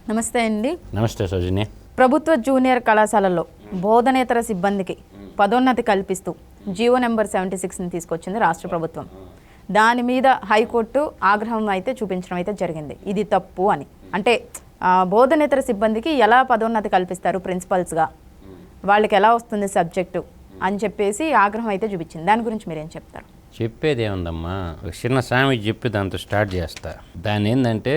నమస్తే అండి. నమస్తే సౌజన్య. ప్రభుత్వ జూనియర్ కళాశాలల్లో బోధనేతర సిబ్బందికి పదోన్నతి కల్పిస్తూ జీవో నెంబర్ 76ని తీసుకొచ్చింది రాష్ట్ర ప్రభుత్వం. దాని మీద హైకోర్టు ఆగ్రహం అయితే చూపించడం అయితే జరిగింది. ఇది తప్పు అని. అంటే బోధనేతర సిబ్బందికి ఎలా పదోన్నతి కల్పిస్తారు ప్రిన్సిపల్స్గా, వాళ్ళకి ఎలా వస్తుంది సబ్జెక్టు అని చెప్పేసి ఆగ్రహం అయితే చూపించింది. దాని గురించి మీరేం చెప్తారు? చెప్పేది ఏముందమ్మా, ఒక చిన్న సామెత చెప్పి దాంతో స్టార్ట్ చేస్తా. దాని ఏంటంటే,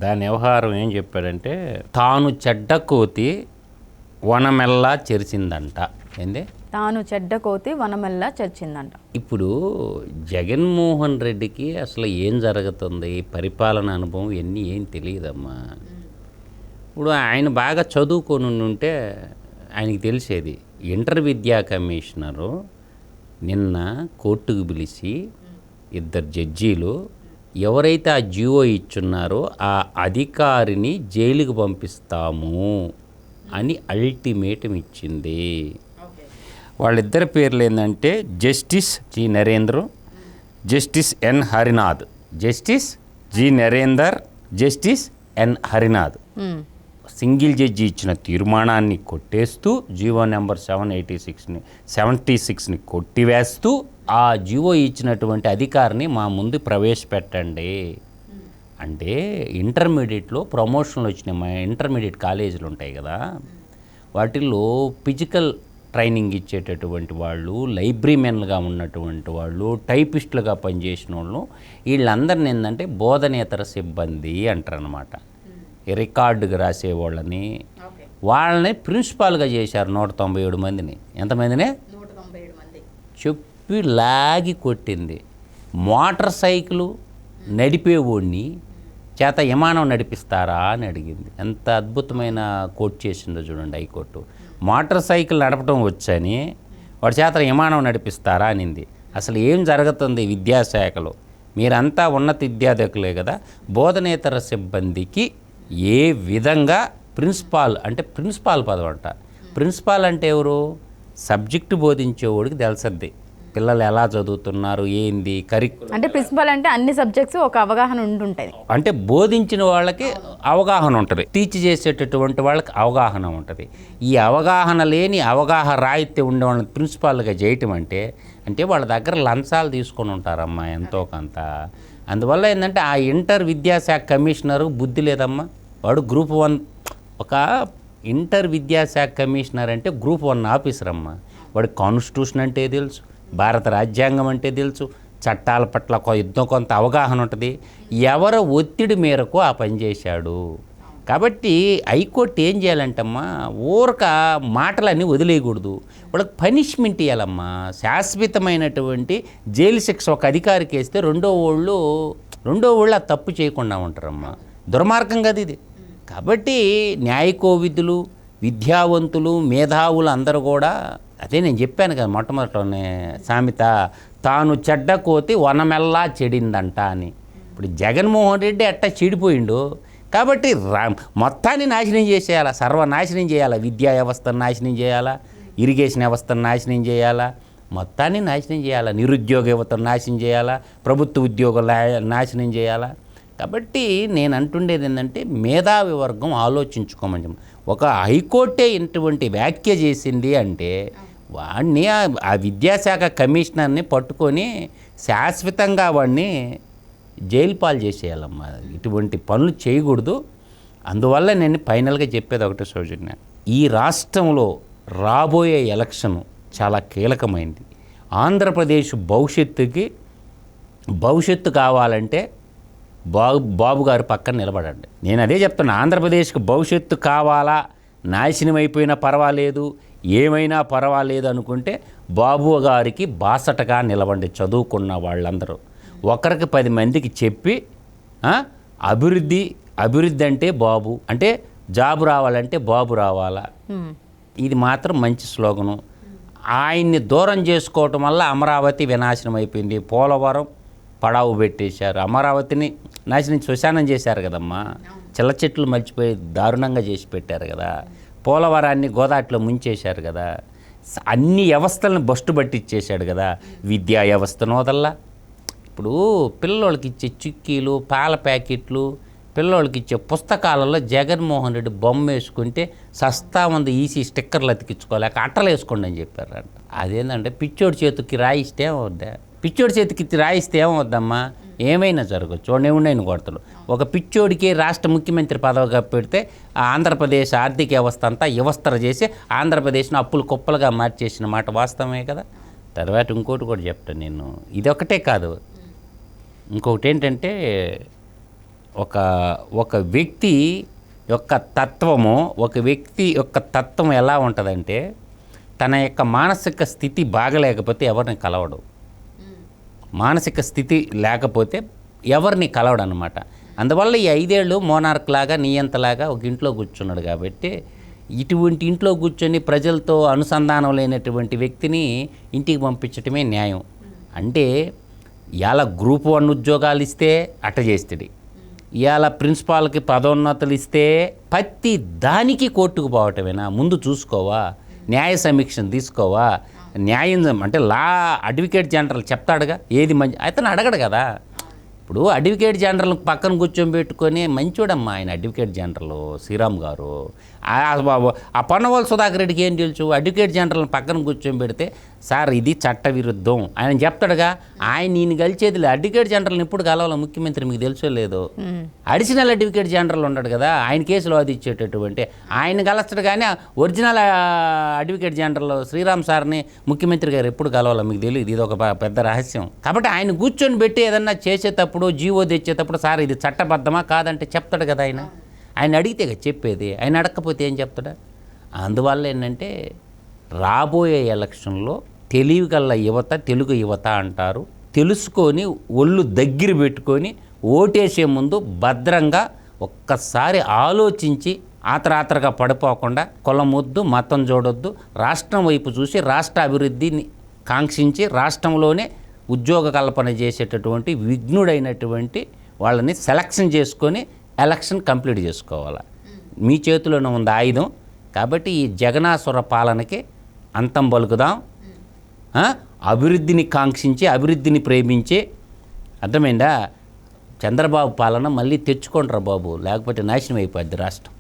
దాని వ్యవహారం ఏం చెప్పాడంటే, తాను చెడ్డ కోతి వనమెల్లా చెరిచిందంట. ఏంది? తాను చెడ్డ కోతి వనమెల్లా చర్చిందంట. ఇప్పుడు జగన్మోహన్ రెడ్డికి అసలు ఏం జరుగుతుంది, పరిపాలన అనుభవం ఇవన్నీ ఏం తెలియదమ్మా. ఇప్పుడు ఆయన బాగా చదువుకొని ఉంటే ఆయనకి తెలిసేది. ఇంటర్ విద్యా కమిషనరు నిన్న కోర్టుకు పిలిచి ఇద్దరు జడ్జీలు ఎవరైతే ఆ జీవో ఇచ్చున్నారో ఆ అధికారిని జైలుకు పంపిస్తాము అని అల్టిమేటం ఇచ్చింది. వాళ్ళిద్దరి పేర్లు ఏంటంటే justice G Narendra, justice N Harinath. Justice G Narender, justice N Harinath single judge ఇచ్చిన తీర్మానాన్ని కొట్టేస్తూ జీవో నెంబర్ 76ని కొట్టివేస్తూ ఆ జీవో ఇచ్చినటువంటి అధికారిని మా ముందు ప్రవేశపెట్టండి అంటే, ఇంటర్మీడియట్లో ప్రమోషన్లు వచ్చినాయి. మా ఇంటర్మీడియట్ కాలేజీలు ఉంటాయి కదా, వాటిల్లో ఫిజికల్ ట్రైనింగ్ ఇచ్చేటటువంటి వాళ్ళు, లైబ్రరీమెన్లుగా ఉన్నటువంటి వాళ్ళు, టైపిస్టులుగా పనిచేసిన వాళ్ళు, వీళ్ళందరినీ ఏంటంటే బోధనేతర సిబ్బంది అంటారనమాట. రికార్డుగా రాసేవాళ్ళని వాళ్ళని ప్రిన్సిపాల్గా చేశారు. 197 మందిని. ఎంతమందిని? 197 మంది. చెప్పి లాగి కొట్టింది. మోటార్ సైకిల్ నడిపేవాడిని చేత విమానం నడిపిస్తారా అని అడిగింది. ఎంత అద్భుతమైన కోర్టు చేసిందో చూడండి హైకోర్టు. మోటార్ సైకిల్ నడపడం వచ్చని వాడి చేత విమానం నడిపిస్తారా అనింది. అసలు ఏం జరుగుతుంది విద్యాశాఖలో? మీరంతా ఉన్నత విద్యార్థులే కదా. బోధనేతర సిబ్బందికి ఏ విధంగా ప్రిన్సిపాల్ పదవి అంట. ప్రిన్సిపాల్ అంటే ఎవరు? సబ్జెక్టు బోధించేవాడికి తెలుసద్ది పిల్లలు ఎలా చదువుతున్నారు, ఏంది కరిక్యులం. అంటే ప్రిన్సిపల్ అంటే అన్ని సబ్జెక్ట్స్ ఒక అవగాహన ఉంటుంటుంది. అంటే బోధించిన వాళ్ళకి అవగాహన ఉంటుంది, టీచ్ చేసేటటువంటి వాళ్ళకి అవగాహన ఉంటుంది. ఈ అవగాహన లేని అవగాహన రాయితీ ఉండే వాళ్ళని ప్రిన్సిపాల్గా చేయటం అంటే వాళ్ళ దగ్గర లంచాలు తీసుకొని ఉంటారమ్మా ఎంతో కొంత. అందువల్ల ఏంటంటే ఆ ఇంటర్ విద్యాశాఖ కమిషనరు బుద్ధి లేదమ్మా. వాడు గ్రూప్ 1 ఒక ఇంటర్ విద్యాశాఖ కమిషనర్ అంటే గ్రూప్ 1 ఆఫీసర్ అమ్మ. వాడు కాన్స్టిట్యూషన్ అంటే తెలుసు, భారత రాజ్యాంగం అంటే తెలుసు, చట్టాల పట్ల కొంత అవగాహన ఉంటుంది. ఎవరో ఒత్తిడి మేరకు ఆ పని చేశాడు. కాబట్టి హైకోర్టు ఏం చేయాలంటమ్మా, ఊరక మాటలన్నీ వదిలేయకూడదు, వాళ్ళకి పనిష్మెంట్ ఇవ్వాలమ్మా. శాశ్వతమైనటువంటి జైలు శిక్ష ఒక అధికారికి వేస్తే రెండో వాళ్ళు ఆ తప్పు చేయకుండా ఉంటారమ్మా. దుర్మార్గం కదా ఇది. కాబట్టి న్యాయకోవిధులు, విద్యావంతులు, మేధావులు అందరూ కూడా అదే నేను చెప్పాను కదా మొట్టమొదటిలోనే సామెత, తాను చెడ్డ కోతి వనమెల్లా చెడిందంట అని. ఇప్పుడు జగన్మోహన్ రెడ్డి అట్టా చెడిపోయిండు కాబట్టి మొత్తాన్ని నాశనం చేసేయాలా, సర్వనాశనం చేయాలా. విద్యా వ్యవస్థను నాశనం చేయాలా, ఇరిగేషన్ వ్యవస్థను నాశనం చేయాలా, మొత్తాన్ని నాశనం చేయాలా. నిరుద్యోగ యువతను నాశనం చేయాలా, ప్రభుత్వ ఉద్యోగాలు నాశనం చేయాలా. కాబట్టి నేను అంటుండేది ఏంటంటే మేధావి వర్గం ఆలోచించుకోమని. ఒక హైకోర్టే ఇటువంటి వ్యాఖ్య చేసింది అంటే వాడిని ఆ విద్యాశాఖ కమిషనర్ని పట్టుకొని శాశ్వతంగా వాడిని జైలు పాలు చేసేయాలమ్మా. ఇటువంటి పనులు చేయకూడదు. అందువల్ల నేను ఫైనల్గా చెప్పేది ఒకటే సౌజన్య, ఈ రాష్ట్రంలో రాబోయే ఎలక్షన్ చాలా కీలకమైంది. ఆంధ్రప్రదేశ్ భవిష్యత్తు కావాలంటే బాబు గారు పక్కన నిలబడండి. నేను అదే చెప్తున్నా, ఆంధ్రప్రదేశ్కి భవిష్యత్తు కావాలా, నాశనం అయిపోయినా పర్వాలేదు, ఏమైనా పర్వాలేదు అనుకుంటే బాబు గారికి బాసటగా నిలబండి. చదువుకున్న వాళ్ళందరూ ఒకరికి 10 మందికి చెప్పి అభివృద్ధి అంటే బాబు, అంటే జాబు రావాలంటే బాబు రావాలా, ఇది మాత్రం మంచి స్లోగను. ఆయన్ని దూరం చేసుకోవటం వల్ల అమరావతి వినాశనం అయిపోయింది. పోలవరం పడావు పెట్టేశారు, అమరావతిని నాశనం శ్మశానం చేశారు కదమ్మా. చిల్ల చెట్లు మర్చిపోయి దారుణంగా చేసి పెట్టారు కదా. పోలవరాన్ని గోదాట్లో ముంచేశారు కదా. అన్ని వ్యవస్థలను బస్టు పట్టించేశాడు కదా. విద్యా వ్యవస్థను వదల్లా. ఇప్పుడు పిల్లలకి ఇచ్చే చిక్కీలు, పాల ప్యాకెట్లు, పిల్లోళ్ళకి ఇచ్చే పుస్తకాలలో జగన్మోహన్ రెడ్డి బొమ్మ వేసుకుంటే సస్తా ఉంది ఈసీ స్టిక్కర్లు అతికించుకోలేక అట్టలు వేసుకోండి అని చెప్పారంట. అదేంటంటే పిచ్చోడి చేతికి రాయిస్తే ఏమవుద్దా? పిచ్చోడి చేతికి రాయిస్తే ఏమవుద్దమ్మా? ఏమైనా జరగచ్చు. నేను కొడతాడు. ఒక పిచ్చోడికి రాష్ట్ర ముఖ్యమంత్రి పదవిగా పెడితే ఆంధ్రప్రదేశ్ ఆర్థిక వ్యవస్థ అంతా వ్యవస్థర చేసి ఆంధ్రప్రదేశ్ను అప్పులు కుప్పలుగా మార్చేసిన మాట వాస్తవమే కదా. తర్వాత ఇంకోటి కూడా చెప్తాను నేను, ఇదొకటే కాదు, ఇంకొకటి ఏంటంటే ఒక వ్యక్తి యొక్క తత్వం ఎలా ఉంటుందంటే తన యొక్క మానసిక స్థితి బాగలేకపోతే ఎవరిని కలవడు, మానసిక స్థితి లేకపోతే ఎవరిని కలవడు అనమాట. అందువల్ల ఈ 5 ఏళ్ళు మోనార్క్ లాగా నియంతలాగా ఒక ఇంట్లో కూర్చున్నాడు కాబట్టి ఇటువంటి ఇంట్లో కూర్చొని ప్రజలతో అనుసంధానం లేనటువంటి వ్యక్తిని ఇంటికి పంపించటమే న్యాయం. అంటే ఇవాళ గ్రూప్ 1 ఉద్యోగాలు ఇస్తే అట్ట చేస్తాడు, ఇవాళ ప్రిన్సిపాల్కి పదోన్నతులు ఇస్తే ప్రతి దానికి కోర్టుకు పోవటమేనా? ముందు చూసుకోవా, న్యాయ సమీక్షను తీసుకోవా, న్యాయం అంటే అడ్వకేట్ జనరల్ చెప్తాడుగా ఏది మంచి, అతను అడగడు కదా. ఇప్పుడు అడ్వకేట్ జనరల్ పక్కన కూర్చొని పెట్టుకొని మంచోడమ్మా ఆయన అడ్వకేట్ జనరల్ శ్రీరామ్ గారు. ఆ పొన్నవాళ్ళు సుధాకర్ రెడ్డికి ఏం తెలుసు? అడ్వకేట్ జనరల్ పక్కన కూర్చొని పెడితే సార్ ఇది చట్ట విరుద్ధం ఆయన చెప్తాడుగా. ఆయన నేను కలిసేది అడ్వకేట్ జనరల్ని ఎప్పుడు కలవాలో ముఖ్యమంత్రి మీకు తెలుసో లేదో. అడిషనల్ అడ్వకేట్ జనరల్ ఉన్నాడు కదా, ఆయన కేసులు వాదించేటటువంటి ఆయన కలుస్తాడు. కానీ ఒరిజినల్ అడ్వకేట్ జనరల్ శ్రీరామ్ సార్ని ముఖ్యమంత్రి గారు ఎప్పుడు కలవాలో మీకు తెలియదు. ఇది ఒక పెద్ద రహస్యం. కాబట్టి ఆయన కూర్చొని పెట్టి ఏదన్నా చేసేటప్పుడు జీవో తెచ్చేటప్పుడు సార్ ఇది చట్టబద్ధమా కాదంటే చెప్తాడు కదా. ఆయన అడిగితే కదా చెప్పేది, ఆయన అడగకపోతే ఏం చెప్తాడా? అందువల్ల ఏంటంటే రాబోయే ఎలక్షన్లో తెలివిగల యువత, తెలుగు యువత అంటారు, తెలుసుకొని ఒళ్ళు దగ్గర పెట్టుకొని ఓటేసే ముందు భద్రంగా ఒక్కసారి ఆలోచించి ఆతరాతరగా పడిపోకుండా కులం వద్దు, మతం చూడొద్దు, రాష్ట్రం వైపు చూసి రాష్ట్ర అభివృద్ధిని కాంక్షించి రాష్ట్రంలోనే ఉద్యోగ కల్పన చేసేటటువంటి విఘ్నుడైనటువంటి వాళ్ళని సెలక్షన్ చేసుకొని ఎలక్షన్ కంప్లీట్ చేసుకోవాలి. మీ చేతిలోనే ఉంది ఆయుధం. కాబట్టి ఈ జగనాసుర పాలనకి అంతం పలుకుదాం. అభివృద్ధిని కాంక్షించి అభివృద్ధిని ప్రేమించి, అర్థమైందా? చంద్రబాబు పాలన మళ్ళీ తెచ్చుకోండిరా బాబు, లేకపోతే నాశనం అయిపోద్ది రాష్ట్రం.